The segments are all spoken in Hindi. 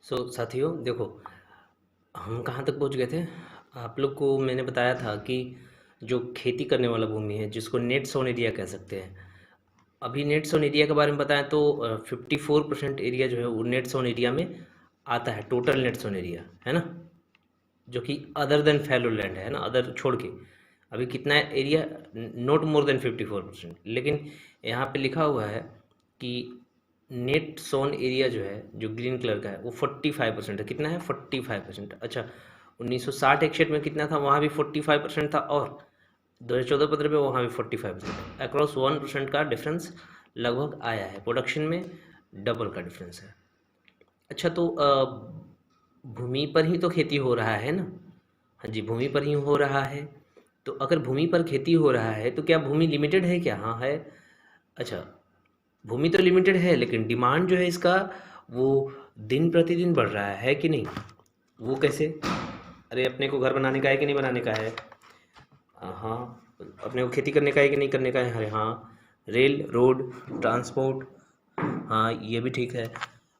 साथियों देखो, हम कहाँ तक पहुँच गए थे। आप लोग को मैंने बताया था कि जो खेती करने वाला भूमि है जिसको नेट सोन एरिया कह सकते हैं। अभी नेट सोन एरिया के बारे में बताएं तो 54% एरिया जो है वो नेट सोन एरिया में आता है, टोटल नेट सोन एरिया है ना, जो कि अदर देन फैलो लैंड है ना, अदर छोड़ के अभी कितना एरिया, नॉट मोर देन 54%। लेकिन यहाँ पे लिखा हुआ है कि नेट सोन एरिया जो है, जो ग्रीन कलर का है, वो 45% है। कितना है? 45%। अच्छा, 1960-61 में कितना था? वहाँ भी 45% था, और 2014-15 में वहाँ भी 45%। अक्रॉस 1% का डिफरेंस लगभग आया है। प्रोडक्शन में डबल का डिफरेंस है। अच्छा, तो भूमि पर ही तो खेती हो रहा है ना। हाँ जी, भूमि पर ही हो रहा है। तो अगर भूमि पर खेती हो रहा है तो क्या भूमि लिमिटेड है क्या? हाँ है। अच्छा, भूमि तो लिमिटेड है, लेकिन डिमांड जो है इसका, वो दिन प्रतिदिन बढ़ रहा है कि नहीं? वो कैसे? अरे, अपने को घर बनाने का है कि नहीं बनाने का है? हाँ। अपने को खेती करने का है कि नहीं करने का है? अरे हाँ। रेल, रोड, ट्रांसपोर्ट, हाँ ये भी ठीक है।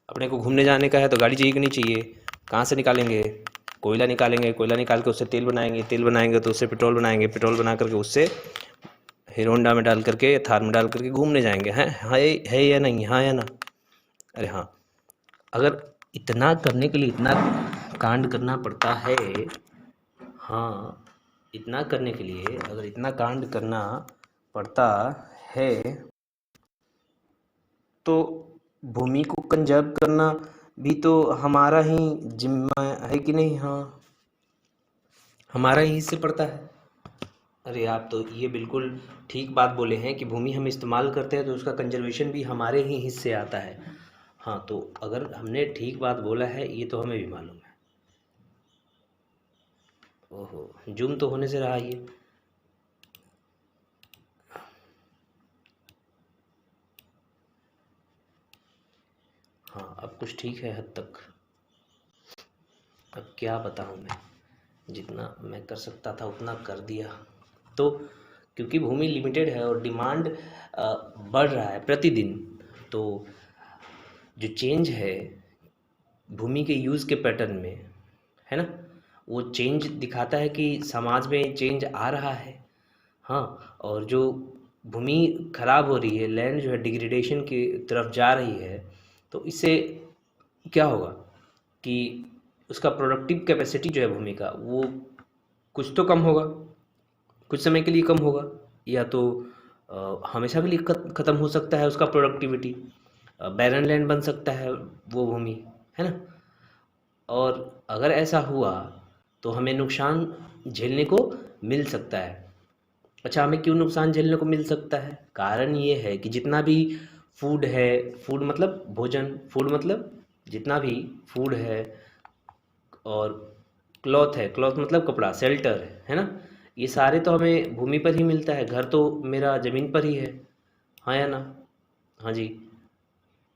अपने को घूमने जाने का है तो गाड़ी चाहिए कि नहीं चाहिए? कहाँ से निकालेंगे? कोयला निकालेंगे, कोयला निकाल के उससे तेल बनाएंगे, तेल बनाएंगे तो उससे पेट्रोल बनाएंगे, पेट्रोल बना करके उससे हीरो होंडा में डाल करके, थार में डाल करके घूमने जाएंगे। हैं, है या नहीं? हाँ या ना? अरे हाँ। अगर इतना करने के लिए इतना कांड करना पड़ता है, हाँ, इतना करने के लिए अगर इतना कांड करना पड़ता है, तो भूमि को कंजर्व करना भी तो हमारा ही जिम्मा है कि नहीं? हाँ, हमारा ही हिस्से पड़ता है। अरे, आप तो ये बिल्कुल ठीक बात बोले हैं कि भूमि हम इस्तेमाल करते हैं तो उसका कंजर्वेशन भी हमारे ही हिस्से आता है। हाँ, तो अगर हमने ठीक बात बोला है ये तो हमें भी मालूम है। ओहो, जूम तो होने से रहा ये। हाँ, अब कुछ ठीक है हद तक। अब क्या बताऊँ मैं, जितना मैं कर सकता था उतना कर दिया। तो क्योंकि भूमि लिमिटेड है और डिमांड बढ़ रहा है प्रतिदिन, तो जो चेंज है भूमि के यूज़ के पैटर्न में, है ना, वो चेंज दिखाता है कि समाज में चेंज आ रहा है। हाँ, और जो भूमि खराब हो रही है, लैंड जो है डिग्रेडेशन की तरफ जा रही है, तो इससे क्या होगा कि उसका प्रोडक्टिव कैपेसिटी जो है भूमि का, वो कुछ तो कम होगा, कुछ समय के लिए कम होगा, या तो हमेशा के लिए ख़त्म हो सकता है उसका प्रोडक्टिविटी। बैरन लैंड बन सकता है वो भूमि, है ना। और अगर ऐसा हुआ तो हमें नुकसान झेलने को मिल सकता है। अच्छा, हमें क्यों नुकसान झेलने को मिल सकता है? कारण ये है कि जितना भी फूड है, फूड मतलब भोजन, फूड मतलब जितना भी फूड है, और क्लॉथ है, क्लॉथ मतलब कपड़ा, शेल्टर है ना, ये सारे तो हमें भूमि पर ही मिलता है। घर तो मेरा ज़मीन पर ही है, हाँ या ना? हाँ जी।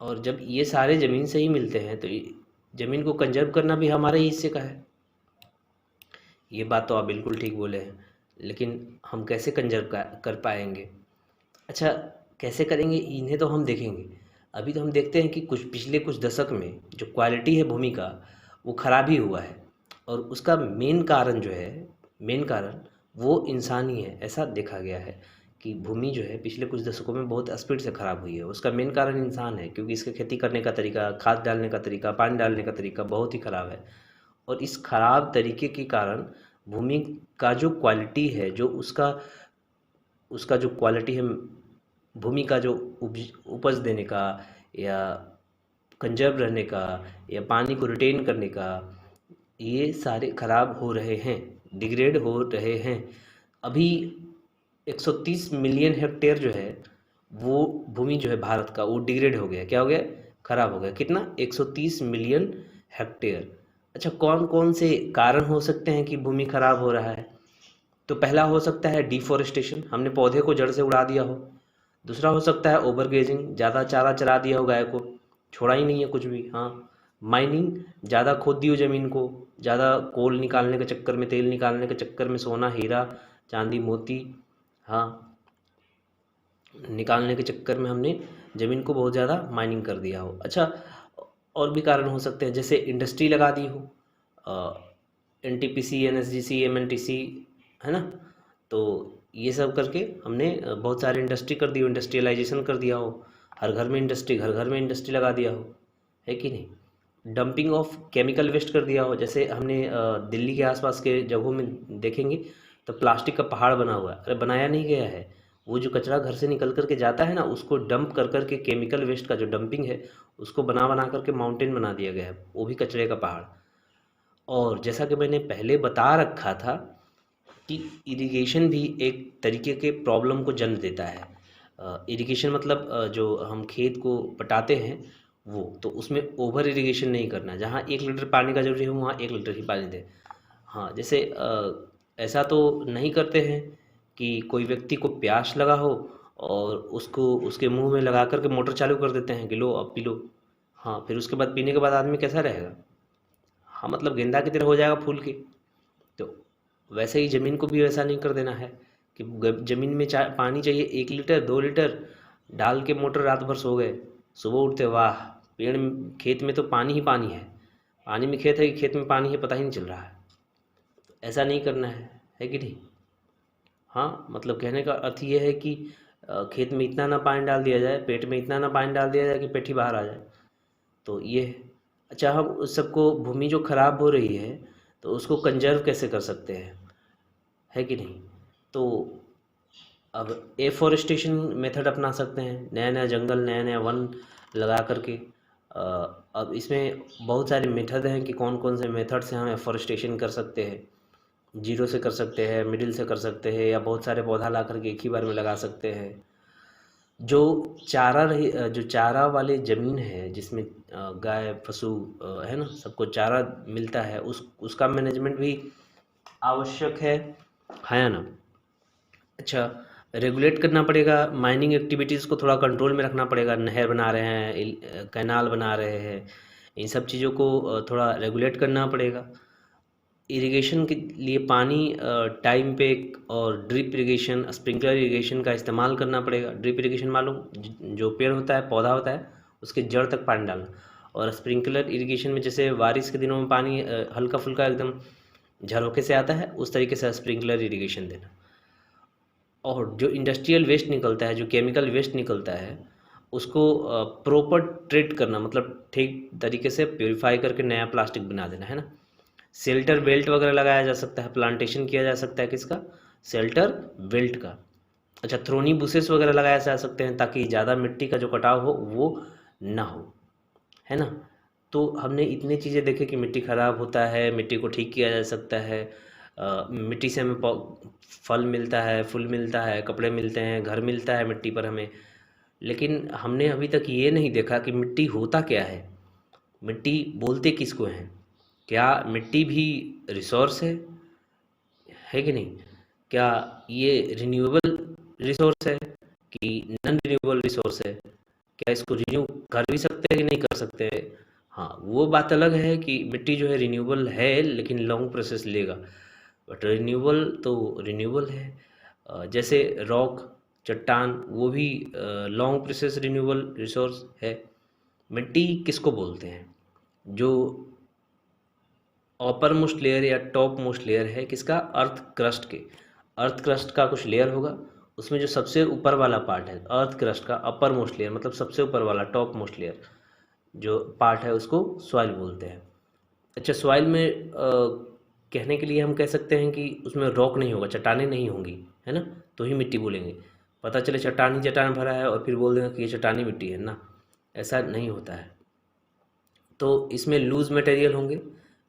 और जब ये सारे ज़मीन से ही मिलते हैं तो ज़मीन को कंजर्व करना भी हमारे ही हिस्से का है। ये बात तो आप बिल्कुल ठीक बोले हैं, लेकिन हम कैसे कंजर्व कर पाएंगे? अच्छा, कैसे करेंगे इन्हें तो हम देखेंगे। अभी तो हम देखते हैं कि कुछ पिछले कुछ दशक में जो क्वालिटी है भूमि का, वो खराब ही हुआ है। और उसका मेन कारण जो है, मेन कारण वो इंसान ही है। ऐसा देखा गया है कि भूमि जो है पिछले कुछ दशकों में बहुत स्पीड से ख़राब हुई है। उसका मेन कारण इंसान है, क्योंकि इसका खेती करने का तरीका, खाद डालने का तरीका, पानी डालने का तरीका बहुत ही ख़राब है। और इस खराब तरीके के कारण भूमि का जो क्वालिटी है, जो उसका उसका जो क्वालिटी है भूमि का, जो उपज देने का, या कंजर्व रहने का, या पानी को रिटेन करने का, ये सारे खराब हो रहे हैं, डिग्रेड हो रहे हैं। अभी 130 मिलियन हेक्टेयर जो है, वो भूमि जो है भारत का, वो डिग्रेड हो गया। क्या हो गया? खराब हो गया। कितना? 130 मिलियन हेक्टेयर। अच्छा, कौन कौन से कारण हो सकते हैं कि भूमि खराब हो रहा है? तो पहला हो सकता है डिफॉरेस्टेशन, हमने पौधे को जड़ से उड़ा दिया हो। दूसरा हो सकता है ओवरग्रेजिंग, ज़्यादा चारा चरा दिया हो गाय को, छोड़ा ही नहीं है कुछ भी। हाँ, माइनिंग, ज़्यादा खोद दी हो ज़मीन को, ज़्यादा कोल निकालने के चक्कर में, तेल निकालने के चक्कर में, सोना हीरा चांदी मोती, हाँ, निकालने के चक्कर में हमने ज़मीन को बहुत ज़्यादा माइनिंग कर दिया हो। अच्छा, और भी कारण हो सकते हैं, जैसे इंडस्ट्री लगा दी हो, NTPC, NSGC, MNTC, है ना। तो ये सब करके हमने बहुत सारे इंडस्ट्री कर दी हो, इंडस्ट्रियलाइजेशन कर दिया हो, हर घर में इंडस्ट्री, घर घर में इंडस्ट्री लगा दिया हो, है कि नहीं। डंपिंग ऑफ केमिकल वेस्ट कर दिया हो, जैसे हमने दिल्ली के आसपास के जगहों में देखेंगे तो प्लास्टिक का पहाड़ बना हुआ है। अरे बनाया नहीं गया है, वो जो कचरा घर से निकल करके जाता है ना, उसको डंप कर करके, केमिकल वेस्ट का जो डंपिंग है उसको बना बना करके माउंटेन बना दिया गया है, वो भी कचरे का पहाड़। और जैसा कि मैंने पहले बता रखा था कि इरिगेशन भी एक तरीके के प्रॉब्लम को जन्म देता है। इरिगेशन मतलब जो हम खेत को पटाते हैं वो, तो उसमें ओवर इरिगेशन नहीं करना, जहाँ 1 लीटर पानी का जरूरी है वहाँ 1 लीटर ही पानी दें। हाँ, जैसे ऐसा तो नहीं करते हैं कि कोई व्यक्ति को प्यास लगा हो और उसको उसके मुंह में लगा करके मोटर चालू कर देते हैं कि लो अब पी लो। हाँ, फिर उसके बाद पीने के बाद आदमी कैसा रहेगा। हाँ, मतलब गेंदा की तरह हो जाएगा फूल के। तो वैसे ही ज़मीन को भी वैसा नहीं कर देना है कि ज़मीन में पानी चाहिए 1 लीटर 2 लीटर, डाल के मोटर रात भर सो गए, सुबह उठते वाह खेत में तो पानी ही पानी है, पानी में खेत है कि खेत में पानी है पता ही नहीं चल रहा है। ऐसा नहीं करना है कि नहीं। हाँ, मतलब कहने का अर्थ ये है कि खेत में इतना ना पानी डाल दिया जाए, पेट में इतना ना पानी डाल दिया जाए कि पेट ही बाहर आ जाए। तो ये है। अच्छा, हम उस सबको, भूमि जो खराब हो रही है तो उसको कंजर्व कैसे कर सकते हैं, है कि नहीं। तो अब एफॉरेस्टेशन मेथड अपना सकते हैं, नया नया जंगल, नया नया वन लगा करके। अब इसमें बहुत सारे मेथड हैं कि कौन कौन से मेथड से हम एफॉरेस्टेशन कर सकते हैं। जीरो से कर सकते हैं, मिडिल से कर सकते हैं, या बहुत सारे पौधा ला करके एक ही बार में लगा सकते हैं। जो जो चारा वाले ज़मीन है जिसमें गाय पशु है ना, सबको चारा मिलता है, उसका मैनेजमेंट भी आवश्यक है ना। अच्छा, रेगुलेट करना पड़ेगा, माइनिंग एक्टिविटीज़ को थोड़ा कंट्रोल में रखना पड़ेगा। नहर बना रहे हैं, कैनाल बना रहे हैं, इन सब चीज़ों को थोड़ा रेगुलेट करना पड़ेगा। इरिगेशन के लिए पानी टाइम पे, और ड्रिप इरिगेशन, स्प्रिंकलर इरिगेशन का इस्तेमाल करना पड़ेगा। ड्रिप इरिगेशन मालूम, जो पेड़ होता है, पौधा होता है, उसके जड़ तक पानी डालना। और स्प्रिंकलर इरिगेशन में जैसे बारिश के दिनों में पानी हल्का फुल्का एकदम झरोखे से आता है, उस तरीके से स्प्रिंकलर इरिगेशन देना। और जो इंडस्ट्रियल वेस्ट निकलता है, जो केमिकल वेस्ट निकलता है, उसको प्रॉपर ट्रीट करना, मतलब ठीक तरीके से प्योरीफाई करके नया प्लास्टिक बना देना, है ना। शेल्टर बेल्ट वगैरह लगाया जा सकता है, प्लांटेशन किया जा सकता है, किसका, शेल्टर बेल्ट का। अच्छा, थ्रोनी बुशेस वगैरह लगाया जा सकते हैं ताकि ज़्यादा मिट्टी का जो कटाव हो वो ना हो, है ना। तो हमने इतनी चीज़ें देखे कि मिट्टी ख़राब होता है, मिट्टी को ठीक किया जा सकता है। मिट्टी से हमें फल मिलता है, फूल मिलता है, कपड़े मिलते हैं, घर मिलता है मिट्टी पर हमें। लेकिन हमने अभी तक ये नहीं देखा कि मिट्टी होता क्या है, मिट्टी बोलते किसको हैं, क्या मिट्टी भी रिसोर्स है कि नहीं। क्या ये रिन्यूएबल रिसोर्स है कि नॉन रिन्यूएबल रिसोर्स है, क्या इसको रिन्यू कर भी सकते हैं कि नहीं कर सकते। हाँ, वो बात अलग है कि मिट्टी जो है रिन्यूएबल है लेकिन लॉन्ग प्रोसेस लेगा, बट रिन्यूएबल तो रिन्यूएबल है। जैसे रॉक, चट्टान, वो भी लॉन्ग प्रोसेस रिन्यूएबल रिसोर्स है। मिट्टी किसको बोलते हैं, जो अपर मोस्ट लेयर या टॉप मोस्ट लेयर है किसका, अर्थ क्रस्ट के। अर्थ क्रस्ट का कुछ लेयर होगा, उसमें जो सबसे ऊपर वाला पार्ट है अर्थ क्रस्ट का, अपर मोस्ट लेयर मतलब सबसे ऊपर वाला, टॉप मोस्ट लेयर जो पार्ट है उसको सॉइल बोलते हैं। अच्छा, सॉइल में कहने के लिए हम कह सकते हैं कि उसमें रॉक नहीं होगा, चट्टानें नहीं होंगी, है ना, तो ही मिट्टी बोलेंगे। पता चले चट्टान ही चट्टान भरा है और फिर बोल देंगे कि ये चट्टानी मिट्टी है ना, ऐसा नहीं होता है। तो इसमें लूज मटेरियल होंगे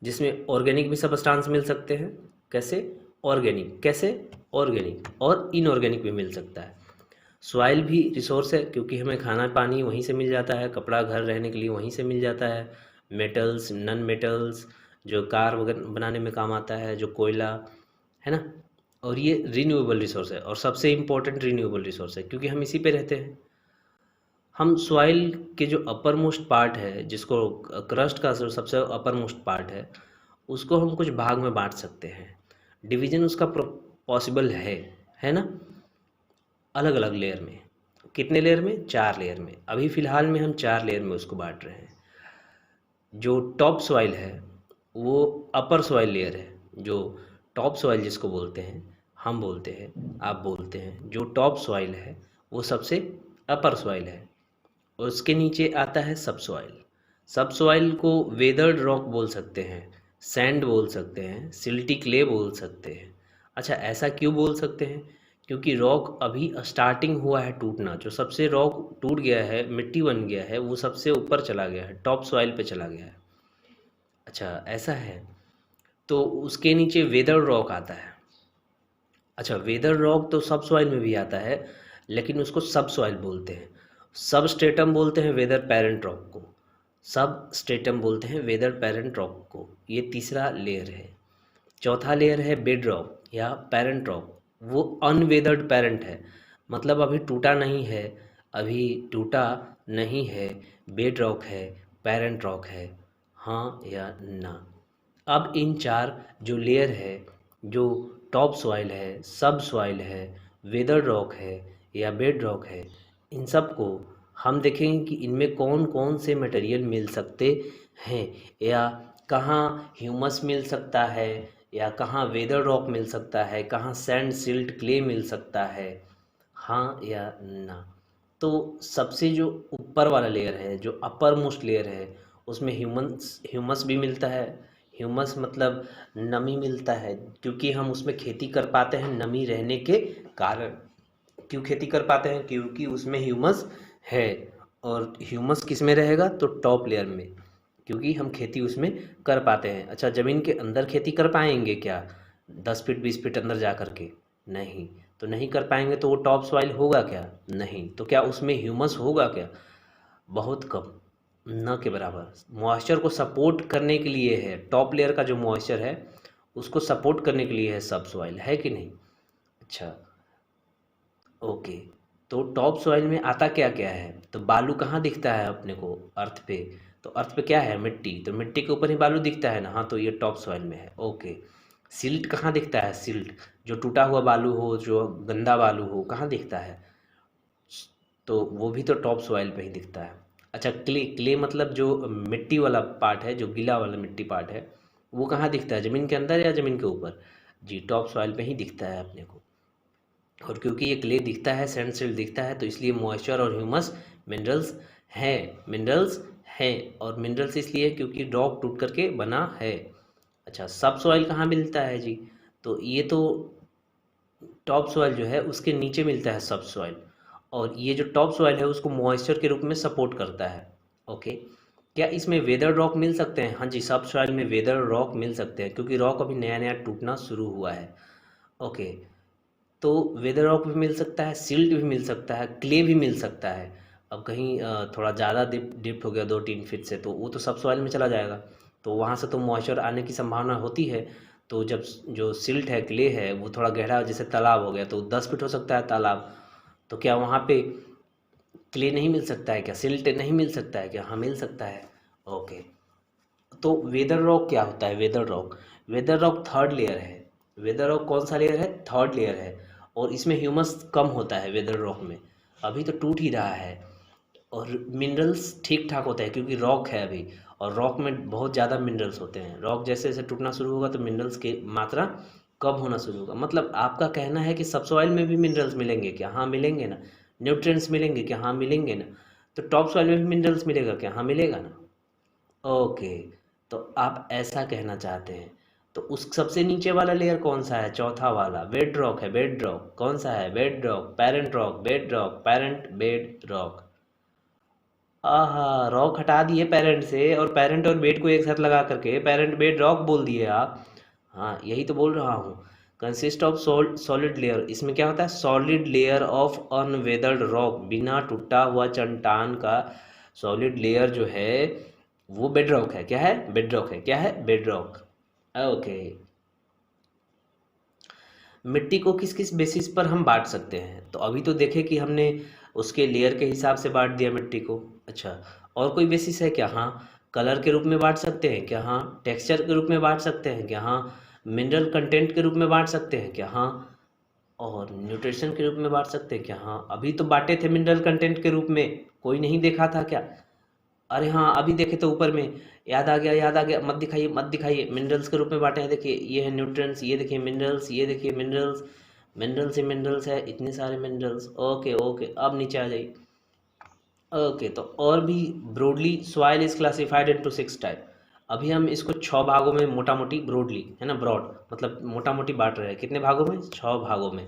जिसमें ऑर्गेनिक भी सब्सटेंस मिल सकते हैं। कैसे, ऑर्गेनिक, कैसे, ऑर्गेनिक, और इनऑर्गेनिक भी मिल सकता है। सॉइल भी रिसोर्स है क्योंकि हमें खाना पानी वहीं से मिल जाता है, कपड़ा घर रहने के लिए वहीं से मिल जाता है, मेटल्स, नन मेटल्स, जो कार वगैरह बनाने में काम आता है, जो कोयला, है ना। और ये रिन्यूएबल रिसोर्स है, और सबसे इम्पोर्टेंट रिन्यूएबल रिसोर्स है क्योंकि हम इसी पे रहते हैं। हम सॉइल के जो अपर मोस्ट पार्ट है, जिसको क्रस्ट का जो सबसे अपर मोस्ट पार्ट है, उसको हम कुछ भाग में बांट सकते हैं। डिवीजन उसका पॉसिबल है ना, अलग अलग लेयर में। कितने लेयर में? 4 लेयर में। अभी फ़िलहाल में हम 4 लेयर में उसको बांट रहे हैं। जो टॉप सॉइल है वो अपर सॉइल लेयर है। जो टॉप सॉइल जिसको बोलते हैं, हम बोलते हैं, आप बोलते हैं, जो टॉप सॉइल है वो सबसे अपर सॉइल है। उसके नीचे आता है सब सॉइल। सब सॉइल को वेदर्ड रॉक बोल सकते हैं, सैंड बोल सकते हैं, सिल्टी क्ले बोल सकते हैं। अच्छा, ऐसा क्यों बोल सकते हैं? क्योंकि रॉक अभी स्टार्टिंग हुआ है टूटना। जो सबसे रॉक टूट गया है, मिट्टी बन गया है, वो सबसे ऊपर चला गया है, टॉप सॉइल पे चला गया है। अच्छा, ऐसा है। तो उसके नीचे वेदर रॉक आता है। अच्छा, वेदर रॉक तो सब सॉइल में भी आता है, लेकिन उसको सब सॉइल बोलते हैं। सब स्ट्रेटम बोलते हैं वेदर पेरेंट रॉक को। सब स्ट्रेटम बोलते हैं वेदर पेरेंट रॉक को। ये तीसरा लेयर है। चौथा लेयर है बेड रॉक या पेरेंट रॉक। वो अनवेदर्ड पेरेंट है, मतलब अभी टूटा नहीं है, अभी टूटा नहीं है। बेड रॉक है, पेरेंट रॉक है, हाँ या ना? अब इन 4 जो लेयर है, जो टॉप सॉइल है, सब सॉइल है, वेदर रॉक है या बेड रॉक है, इन सब को हम देखेंगे कि इनमें कौन कौन से मटेरियल मिल सकते हैं, या कहाँ ह्यूमस मिल सकता है, या कहाँ वेदर रॉक मिल सकता है, कहाँ सैंड सिल्ट क्ले मिल सकता है, हाँ या ना? तो सबसे जो ऊपर वाला लेयर है, जो अपर मोस्ट लेयर है, उसमें ह्यूमस भी मिलता है। ह्यूमस मतलब नमी मिलता है, क्योंकि हम उसमें खेती कर पाते हैं नमी रहने के कारण। क्यों खेती कर पाते हैं? क्योंकि उसमें ह्यूमस है। और ह्यूमस किस में रहेगा? तो टॉप लेयर में, क्योंकि हम खेती उसमें कर पाते हैं। अच्छा, ज़मीन के अंदर खेती कर पाएंगे क्या 10 फीट 20 फीट अंदर जा कर के? नहीं। तो नहीं कर पाएंगे तो वो टॉप सॉइल होगा क्या? नहीं। तो क्या उसमें ह्यूमस होगा क्या? बहुत कम, न के बराबर। मॉइस्चर को सपोर्ट करने के लिए है, टॉप लेयर का जो मॉइस्चर है उसको सपोर्ट करने के लिए है सब सॉइल, है कि नहीं? अच्छा, ओके। तो टॉप सॉइल में आता क्या क्या है? तो बालू कहाँ दिखता है अपने को? अर्थ पे। तो अर्थ पे क्या है? मिट्टी। तो मिट्टी के ऊपर ही बालू दिखता है ना, हाँ, तो ये टॉप सॉइल में है। ओके। सिल्ट कहाँ दिखता है? सिल्ट जो टूटा हुआ बालू हो, जो गंदा बालू हो, कहाँ दिखता है? तो वो भी तो टॉप सॉइल पे ही दिखता है। अच्छा, क्ले। क्ले मतलब जो मिट्टी वाला पार्ट है, जो गीला वाला मिट्टी पार्ट है, वो कहाँ दिखता है? ज़मीन के अंदर या ज़मीन के ऊपर? जी, टॉप सॉइल पे ही दिखता है अपने को। और क्योंकि ये क्ले दिखता है, सैंड सिल्ट दिखता है, तो इसलिए मॉइस्चर और ह्यूमस मिनरल्स हैं। मिनरल्स हैं, और मिनरल्स इसलिए क्योंकि रॉक टूट करके बना है। अच्छा, सब सॉइल कहाँ मिलता है जी? तो ये तो टॉप सॉइल जो है उसके नीचे मिलता है सब सॉइल। और ये जो टॉप सॉइल है उसको मॉइस्चर के रूप में सपोर्ट करता है। ओके। क्या इसमें वेदर रॉक मिल सकते हैं? हाँ जी, सब सॉइल में वेदर रॉक मिल सकते हैं, क्योंकि रॉक अभी नया नया टूटना शुरू हुआ है। ओके। तो वेदर रॉक भी मिल सकता है, सिल्ट भी मिल सकता है, क्ले भी मिल सकता है। अब कहीं थोड़ा ज़्यादा डिप्ट हो गया 2-3 फीट से, तो वो तो सब सॉइल में चला जाएगा, तो वहाँ से तो मॉइस्चर आने की संभावना होती है। तो जब जो सिल्ट है, क्ले है, वो थोड़ा गहरा, जैसे तालाब हो गया, तो 10 फीट हो सकता है तालाब, तो क्या वहाँ पे क्ले नहीं मिल सकता है क्या? सिल्ट नहीं मिल सकता है क्या? हाँ, मिल सकता है। ओके। तो वेदर रॉक क्या होता है? वेदर रॉक थर्ड लेयर है। वेदर रॉक कौन सा लेयर है? थर्ड लेयर है। और इसमें ह्यूमस कम होता है वेदर रॉक में, अभी तो टूट ही रहा है। और मिनरल्स ठीक ठाक होते हैं, क्योंकि रॉक है अभी, और रॉक में बहुत ज़्यादा मिनरल्स होते हैं। रॉक जैसे जैसे टूटना शुरू होगा तो मिनरल्स की मात्रा कम होना शुरू होगा। मतलब आपका कहना है कि सब सॉइल में भी मिनरल्स मिलेंगे क्या? हाँ, मिलेंगे ना। न्यूट्रिएंट्स मिलेंगे क्या? हाँ, मिलेंगे ना। तो टॉप सॉइल में भी मिनरल्स मिलेगा क्या? हाँ, मिलेगा ना। ओके। तो आप ऐसा कहना चाहते हैं। तो उस सबसे नीचे वाला लेयर कौन सा है? चौथा वाला बेड रॉक है। बेड रॉक कौन सा है? Bed rock, parent rock, bed rock, parent, bed rock. आहा, रॉक हटा दिए पेरेंट से, और पेरेंट और बेड को एक साथ लगा करके पेरेंट बेड रॉक बोल दिए आप। हाँ, यही तो बोल रहा हूँ। कंसिस्ट ऑफ सॉलिड लेयर, इसमें क्या होता है? Solid layer of unweathered rock, बिना टूटा हुआ चट्टान का सॉलिड लेयर जो है वो बेड रॉक है। क्या है? बेड रॉक है। क्या है? Bed rock. ओके। मिट्टी को किस किस बेसिस पर हम बांट सकते हैं? तो अभी तो देखे कि हमने उसके लेयर के हिसाब से बांट दिया मिट्टी को। अच्छा, और कोई बेसिस है क्या? हाँ, कलर के रूप में बांट सकते हैं क्या? हाँ, टेक्सचर के रूप में बांट सकते हैं क्या? हाँ, मिनरल कंटेंट के रूप में बांट सकते हैं क्या? हाँ, और न्यूट्रिशन के रूप में बांट सकते हैं क्या? हाँ, अभी तो बांटे थे मिनरल कंटेंट के रूप में, कोई नहीं देखा था क्या? अरे हाँ, अभी देखे तो ऊपर में याद आ गया, याद आ गया। मत दिखाइए, मत दिखाइए। मिनरल्स के रूप में बांटे हैं, देखिए ये है न्यूट्रिएंट्स, ये देखिए मिनरल्स, ये देखिए मिनरल्स, मिनरल्स ही मिनरल्स है, इतने सारे मिनरल्स। ओके ओके, अब नीचे आ जाइए। ओके, तो और भी broadly soil is classified into 6 type. अभी हम इसको 6 भागों में मोटा मोटी, ब्रॉडली है ना, ब्रॉड मतलब मोटा मोटी बांट रहे हैं। कितने भागों में? 6 भागों में।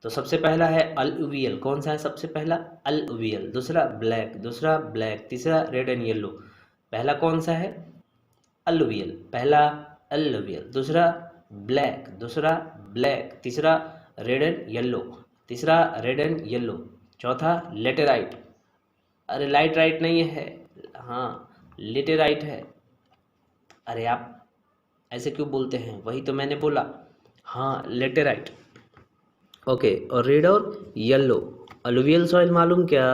तो सबसे पहला है अलुवियल। कौन सा है सबसे पहला? अलुवियल। दूसरा ब्लैक, दूसरा ब्लैक, तीसरा रेड एंड येलो। पहला कौन सा है? अलुवियल, पहला अलुवियल। दूसरा ब्लैक, दूसरा ब्लैक, तीसरा रेड एंड येलो, तीसरा रेड एंड येलो, चौथा लेटेराइट। अरे लाइट राइट नहीं है, हाँ लेटेराइट है। अरे आप ऐसे क्यों बोलते हैं? वही तो मैंने बोला, हाँ लेटेराइट। ओके, और रेड और येलो। अलुवियल सॉइल मालूम क्या?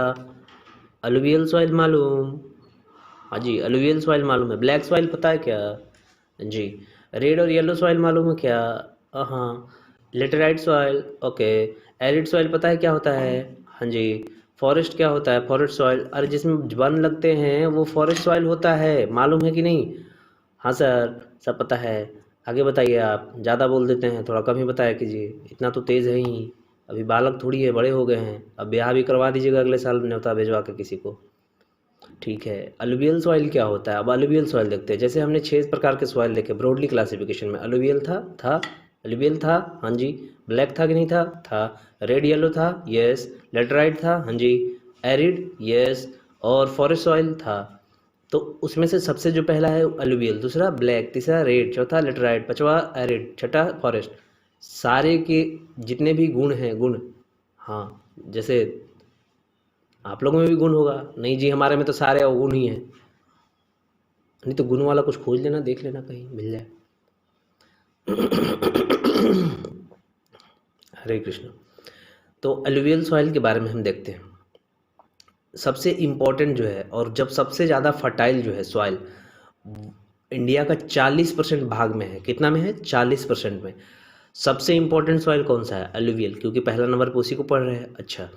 अलुवियल सॉइल मालूम? हाँ जी, अलुवियल सॉइल मालूम है। ब्लैक सॉइल पता है क्या? जी। रेड और येलो सॉइल मालूम है क्या? हाँ। Laterite soil, okay. Arid soil पता है क्या होता है? हाँ जी। फॉरेस्ट क्या होता है? फॉरेस्ट सॉइल, अरे जिसमें वन लगते हैं वो फॉरेस्ट सॉइल होता है, मालूम है कि नहीं? हाँ सर, सब पता है। आगे बताइए, आप ज़्यादा बोल देते हैं, थोड़ा कम ही बताया कीजिए, इतना तो तेज़ है ही। अभी बालक थोड़ी है, बड़े हो गए हैं। अब ब्याह भी करवा दीजिएगा अगले साल, न्योता भिजवा के किसी को। ठीक है, अलुवियल सॉइल क्या होता है? अब अलुवियल सॉइल देखते हैं। जैसे हमने 6 प्रकार के सॉइल देखे ब्रॉडली क्लासिफिकेशन में। अलुवियल था, अलुवियल था, हाँ जी। ब्लैक था कि नहीं था? था। रेड येलो था, यस। लेटराइट था, हाँ जी। Arid, yes. और फॉरेस्ट सॉइल था। तो उसमें से सबसे जो पहला है अलुवियल, दूसरा ब्लैक, तीसरा रेड, चौथा लेटराइट, पांचवा एरिड, छठा फॉरेस्ट। सारे के जितने भी गुण हैं, गुण, हाँ, जैसे आप लोगों में भी गुण होगा। नहीं जी, हमारे में तो सारे अवगुण ही हैं। नहीं तो गुण वाला कुछ खोज लेना, देख लेना कहीं मिल जाए। हरे कृष्ण। तो अलुवियल सॉइल के बारे में हम देखते हैं। सबसे इम्पोर्टेंट जो है, और जब सबसे ज़्यादा फर्टाइल जो है सॉइल, इंडिया का 40% भाग में है। कितना में है? 40% में। सबसे इम्पोर्टेंट सॉइल कौन सा है? अलुवियल, क्योंकि पहला नंबर पे उसी को पढ़ रहे हैं। अच्छा,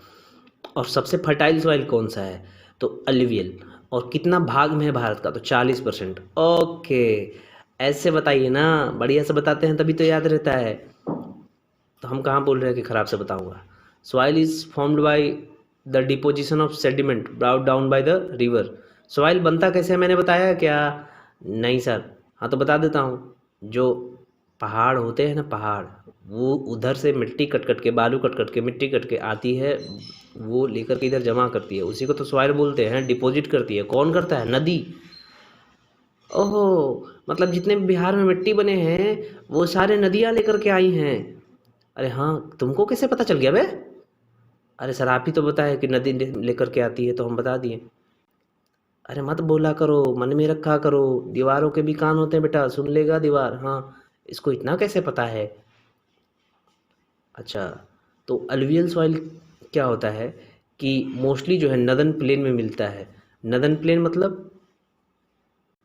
और सबसे फर्टाइल सॉइल कौन सा है? तो अलुवियल। और कितना भाग में है भारत का? तो 40%। ओके, ऐसे बताइए ना, बढ़िया से बताते हैं तभी तो याद रहता है। तो हम कहाँ बोल रहे हैं कि ख़राब से बताऊंगा? Soil is formed by the deposition of sediment brought down by the river. Soil बनता कैसे है, मैंने बताया क्या? नहीं सर। हाँ तो बता देता हूँ। जो पहाड़ होते हैं ना, पहाड़, वो उधर से मिट्टी कट कट के, बालू कट कट के, मिट्टी कट के आती है, वो लेकर के इधर जमा करती है, उसी को तो सॉइल बोलते हैं। डिपॉजिट करती है, कौन करता है? नदी। ओहो, मतलब जितने भी बिहार में मिट्टी बने हैं वो सारे नदियाँ लेकर के आई हैं। अरे हाँ, तुमको कैसे पता चल गया बे? अरे सर, आप ही तो बताए कि नदी लेकर के आती है, तो हम बता दिए। अरे मत बोला करो, मन में रखा करो। दीवारों के भी कान होते हैं बेटा, सुन लेगा दीवार। हाँ, इसको इतना कैसे पता है? अच्छा, तो अलुवियल सॉइल क्या होता है कि मोस्टली जो है नदन प्लेन में मिलता है। नदन प्लेन मतलब,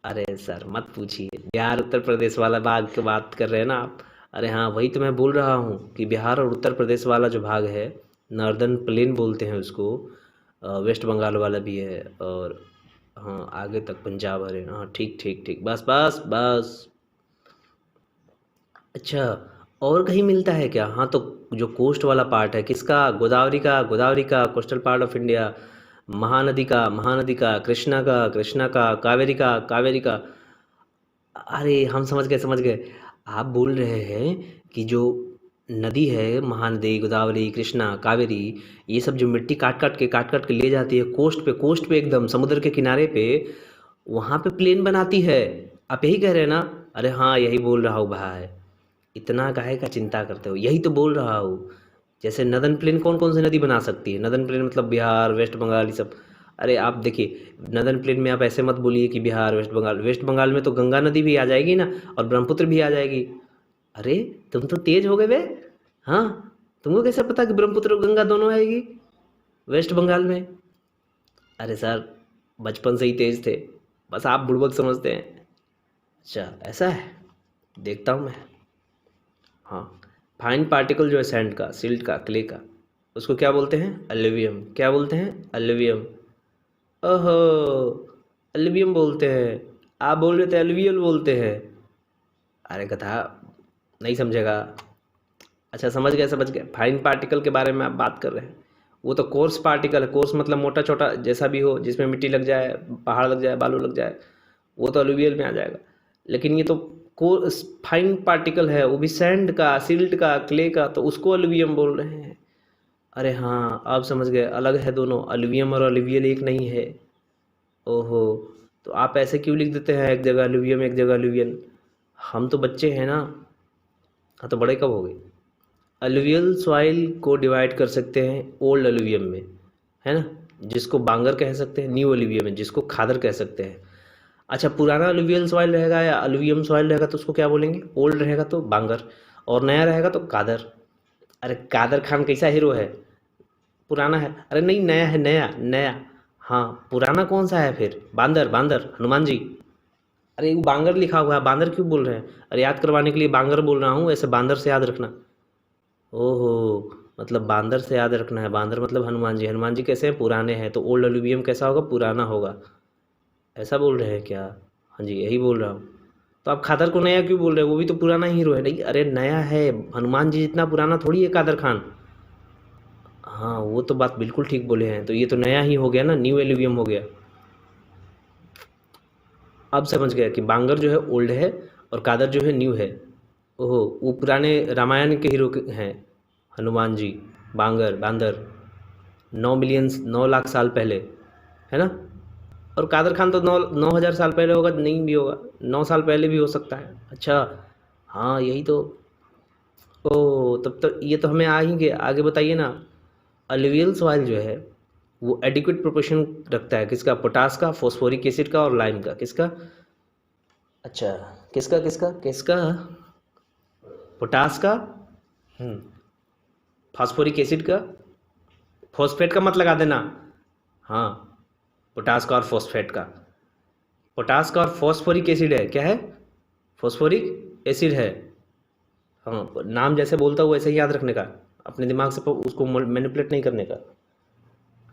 अरे सर मत पूछिए, बिहार उत्तर प्रदेश वाला भाग की बात कर रहे हैं ना आप? अरे हाँ, वही तो मैं बोल रहा हूँ कि बिहार और उत्तर प्रदेश वाला जो भाग है, नॉर्दर्न प्लेन बोलते हैं उसको। वेस्ट बंगाल वाला भी है, और हाँ आगे तक पंजाब, हरियाणा। हाँ ठीक ठीक ठीक, बस बस बस। अच्छा, और कहीं मिलता है क्या? हाँ तो जो कोस्ट वाला पार्ट है किसका? गोदावरी का, गोदावरी का coastal part of India. Mahanadi का, महानदी का। कृष्णा का, कृष्णा का। कावेरी का, कावेरी का। अरे हम समझ गए, समझ गए। आप बोल रहे हैं कि जो नदी है, महानदी, गोदावरी, कृष्णा, कावेरी, ये सब जो मिट्टी काट काट के ले जाती है कोस्ट पे एकदम समुद्र के किनारे पे, वहाँ पे प्लेन बनाती है। आप यही कह रहे हैं ना? अरे हाँ, यही बोल रहा हूँ भाई। इतना काहे का चिंता करते हो, यही तो बोल रहा हूँ। जैसे नदन प्लेन कौन कौन सी नदी बना सकती है? नदन प्लेन मतलब बिहार, वेस्ट बंगाल, ये सब। अरे आप देखिए, नदन प्लेन में आप ऐसे मत बोलिए कि बिहार, वेस्ट बंगाल। वेस्ट बंगाल में तो गंगा नदी भी आ जाएगी ना, और ब्रह्मपुत्र भी आ जाएगी। अरे तुम तो तेज हो गए बे। हाँ, तुमको कैसे पता कि ब्रह्मपुत्र और गंगा दोनों आएगी वेस्ट बंगाल में? अरे सर, बचपन से ही तेज थे, बस आप बुड़बक समझते हैं। अच्छा ऐसा है, देखता हूँ मैं। हाँ, फाइन पार्टिकल जो है सैंड का, सिल्ट का, क्ले का, उसको क्या बोलते हैं? अलुवियम। क्या बोलते हैं? अलुवियम। ओहो, अलुवियम बोलते हैं। आप बोल रहे थे अलुवियल बोलते हैं। अरे कथा नहीं समझेगा। अच्छा समझ गए, समझ गए। फाइन पार्टिकल के बारे में आप बात कर रहे हैं, वो तो कोर्स पार्टिकल है। कोर्स मतलब मोटा छोटा जैसा भी हो, जिसमें मिट्टी लग जाए, पहाड़ लग जाए, बालू लग जाए, वो तो अलुवियल में आ जाएगा। लेकिन ये तो कोर्स फाइन पार्टिकल है, वो भी सैंड का, सिल्ट का, क्ले का, तो उसको अलुवियम बोल रहे हैं। अरे हाँ आप समझ गए, अलग है दोनों, अलुवियम और अलुवियल एक नहीं है। ओहो, तो आप ऐसे क्यों लिख देते हैं, एक जगह अलुवियम एक जगह अलुवियल? हम तो बच्चे हैं ना। हाँ तो बड़े कब हो गए? अलुवियल सॉइल को डिवाइड कर सकते हैं ओल्ड अलुवियम में, है ना, जिसको बांगर कह सकते हैं, न्यू अलुवियम में जिसको खादर कह सकते हैं। अच्छा, पुराना अलुवियल सॉइल रहेगा या अलुवियम सॉइल रहेगा तो उसको क्या बोलेंगे? ओल्ड रहेगा तो बांगर, और नया रहेगा तो कादर। अरे कादर खान कैसा हीरो है? पुराना है? अरे नहीं, नया है, नया नया। हाँ, पुराना कौन सा है फिर? बांदर, बांदर, हनुमान जी। अरे वो बांगर लिखा हुआ है, बांदर क्यों बोल रहे हैं? अरे याद करवाने के लिए बांगर बोल रहा हूँ, ऐसे बांदर से याद रखना। ओहो, मतलब बांदर से याद रखना है। बांदर मतलब हनुमान जी। हनुमान जी कैसे हैं? पुराने हैं, तो ओल्ड अलुवियम कैसा होगा? पुराना होगा। ऐसा बोल रहे हैं क्या? हाँ जी, यही बोल रहा हूँ। तो आप खादर को नया क्यों बोल रहे हो? वो भी तो पुराना हीरो है। नहीं, अरे नया है, हनुमान जी जितना पुराना थोड़ी है कादर खान। हाँ वो तो बात बिल्कुल ठीक बोले हैं, तो ये तो नया ही हो गया ना, न्यू एल्यूवियम हो गया। अब समझ गया कि बांगर जो है ओल्ड है और कादर जो है न्यू है। ओहो, वो पुराने रामायण के हीरो हैं, हनुमान जी। बांगर, बांदर, 9 मिलियन, 9 लाख साल पहले, है ना। और कादर खान तो 9 9 हज़ार साल पहले होगा, नहीं भी होगा, 9 साल पहले भी हो सकता है। अच्छा, हाँ यही तो। ओ तब तो ये तो हमें आ ही गया। आगे बताइए ना। अलुवियल सॉइल जो है वो एडिक्वेट प्रोपोर्शन रखता है किसका? पोटास का, फॉस्फोरिक एसिड का और लाइम का। किसका? अच्छा, किसका किसका किसका? पोटास का, हम्म, फॉस्फोरिक एसिड का, फॉस्फेट का मत लगा देना। हाँ, पोटास का और फॉस्फेट का। पोटास का और फॉस्फोरिक एसिड है, क्या है? फॉस्फोरिक एसिड है। हाँ, नाम जैसे बोलता हूँ वैसे ही याद रखने का, अपने दिमाग से उसको मैनिपुलेट नहीं करने का।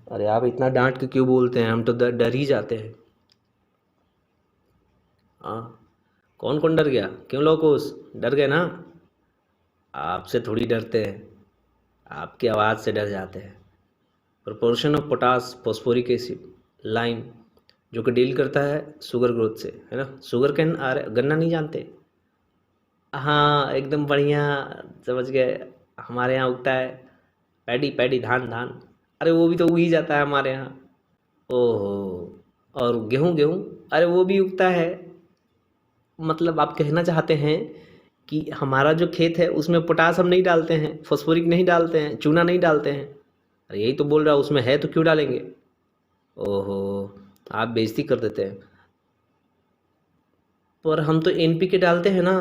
अरे आप इतना डांट के क्यों बोलते हैं? हम तो डर ही जाते हैं। हाँ, कौन कौन डर गया? क्यों लोगोस डर गए ना? आपसे थोड़ी डरते हैं, आपकी आवाज़ से डर जाते हैं। Proportion of potash, phosphoric acid, lime, जो कि डील करता है शुगर ग्रोथ से, है ना। शुगर कैन गन्ना नहीं जानते? हाँ एकदम बढ़िया, समझ गए। हमारे यहाँ उगता है पैडी, पैडी, धान, धान। अरे वो भी तो उग ही जाता है हमारे यहाँ। ओहो, और गेहूँ, गेहूँ, अरे वो भी उगता है। मतलब आप कहना चाहते हैं कि हमारा जो खेत है उसमें पोटास हम नहीं डालते हैं, फॉस्फोरिक नहीं डालते हैं, चूना नहीं डालते हैं? अरे यही तो बोल रहा हूँ, उसमें है तो क्यों डालेंगे? ओहो, आप बेइज्जती कर देते हैं। पर हम तो एनपीके डालते हैं ना।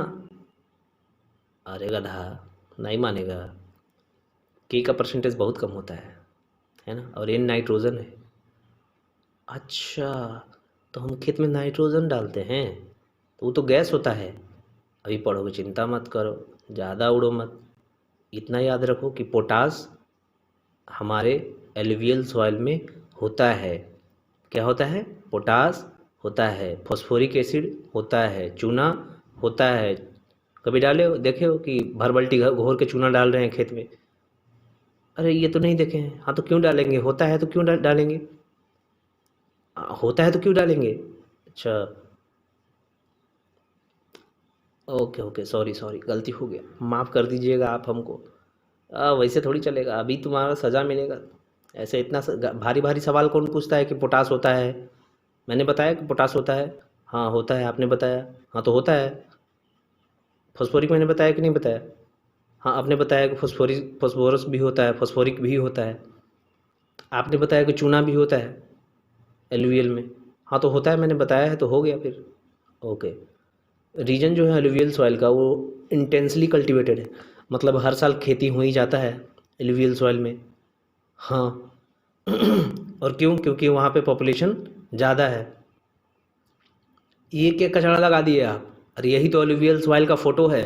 अरे गधा, नहीं मानेगा। के का परसेंटेज बहुत कम होता है ना, और एन नाइट्रोजन है। अच्छा, तो हम खेत में नाइट्रोजन डालते हैं तो वो तो गैस होता है। अभी पढ़ोगे, चिंता मत करो, ज़्यादा उड़ो मत। इतना याद रखो कि पोटास हमारे एलुवियल सॉइल में होता है। क्या होता है? पोटास होता है, फॉस्फोरिक एसिड होता है, चूना होता है। कभी डाले हो, देखे हो कि भर बाल्टी घोर के चूना डाल रहे हैं खेत में? अरे ये तो नहीं देखे हैं। हाँ तो क्यों डालेंगे? होता है तो क्यों डालेंगे? होता है तो क्यों डालेंगे? अच्छा, ओके ओके, सॉरी सॉरी, गलती हो गया, माफ़ कर दीजिएगा आप हमको। वैसे थोड़ी चलेगा, अभी तुम्हारा सज़ा मिलेगा। ऐसे इतना भारी भारी सवाल कौन पूछता है कि पोटास होता है? मैंने बताया कि पोटास होता है। हाँ होता है, आपने बताया। हाँ तो होता है। फॉस्फोरिक मैंने बताया कि नहीं बताया? हाँ आपने बताया कि फॉस्फोरिक, फॉस्फोरस भी होता है, फॉस्फोरिक भी होता है। आपने बताया कि चूना भी होता है एलुवियल में। हाँ तो होता है, मैंने बताया है तो हो गया फिर। ओके। रीजन जो है एलुवियल सॉइल का वो इंटेंसली कल्टिवेटेड है, मतलब हर साल खेती हो ही जाता है एलुवियल सॉइल में। हाँ और क्यों? क्योंकि वहाँ पे पॉपुलेशन ज़्यादा है। ये क्या कचरा लगा दिए आप? अरे यही तो एलुवियल सॉइल का फ़ोटो है।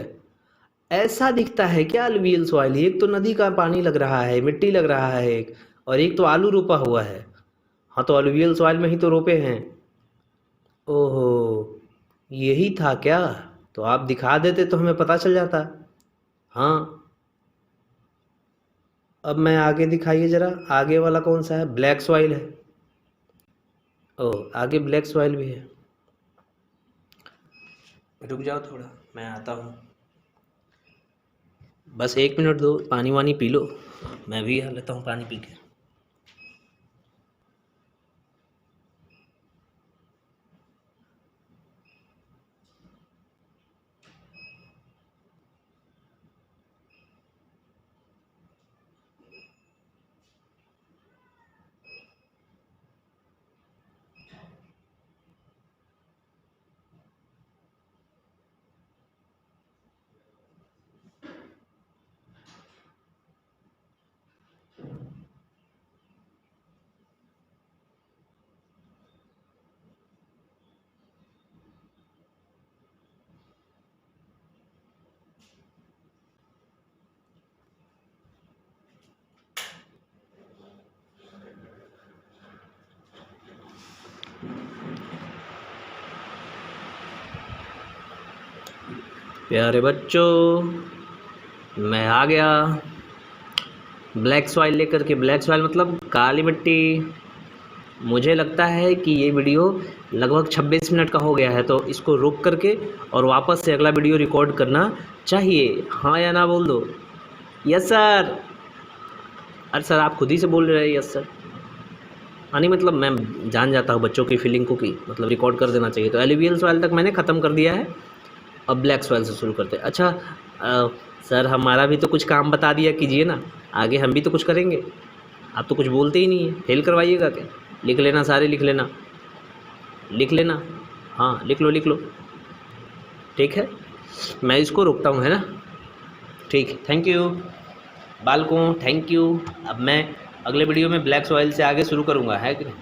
ऐसा दिखता है क्या अलुवियल सॉइल? एक तो नदी का पानी लग रहा है, मिट्टी लग रहा है एक, और एक तो आलू रोपा हुआ है। हाँ तो अलुवियल सॉइल में ही तो रोपे हैं। ओहो, यही था क्या? तो आप दिखा देते तो हमें पता चल जाता। हाँ, अब मैं आगे दिखाइए ज़रा, आगे वाला कौन सा है? ब्लैक सॉइल है। ओह, आगे ब्लैक सॉइल भी है। रुक जाओ थोड़ा, मैं आता हूँ। बस 1 मिनट दो, पानी वानी पी लो, मैं भी आ लेता हूँ पानी पी के। प्यारे बच्चों, मैं आ गया ब्लैक सॉइल लेकर के। ब्लैक सॉइल मतलब काली मिट्टी। मुझे लगता है कि ये वीडियो लगभग 26 मिनट का हो गया है, तो इसको रोक करके और वापस से अगला वीडियो रिकॉर्ड करना चाहिए। हाँ या ना बोल दो। Yes sir. अरे सर, आप खुद ही से बोल रहे हैं यस सर। हाँ नहीं, मतलब मैं जान जाता हूँ बच्चों की फीलिंग को, कि मतलब रिकॉर्ड कर देना चाहिए। तो एलुवियल सॉइल तक मैंने ख़त्म कर दिया है, अब ब्लैक सॉइल से शुरू करते हैं। अच्छा सर, हमारा भी तो कुछ काम बता दिया कीजिए ना, आगे हम भी तो कुछ करेंगे। आप तो कुछ बोलते ही नहीं है, फेल करवाइएगा क्या? लिख लेना, सारे लिख लेना, लिख लेना। हाँ लिख लो, लिख लो। ठीक है, मैं इसको रोकता हूँ, है ना? ठीक है, थैंक यू बालकों, थैंक यू। अब मैं अगले वीडियो में ब्लैक सॉइल से आगे शुरू करूँगा, है कि नहीं?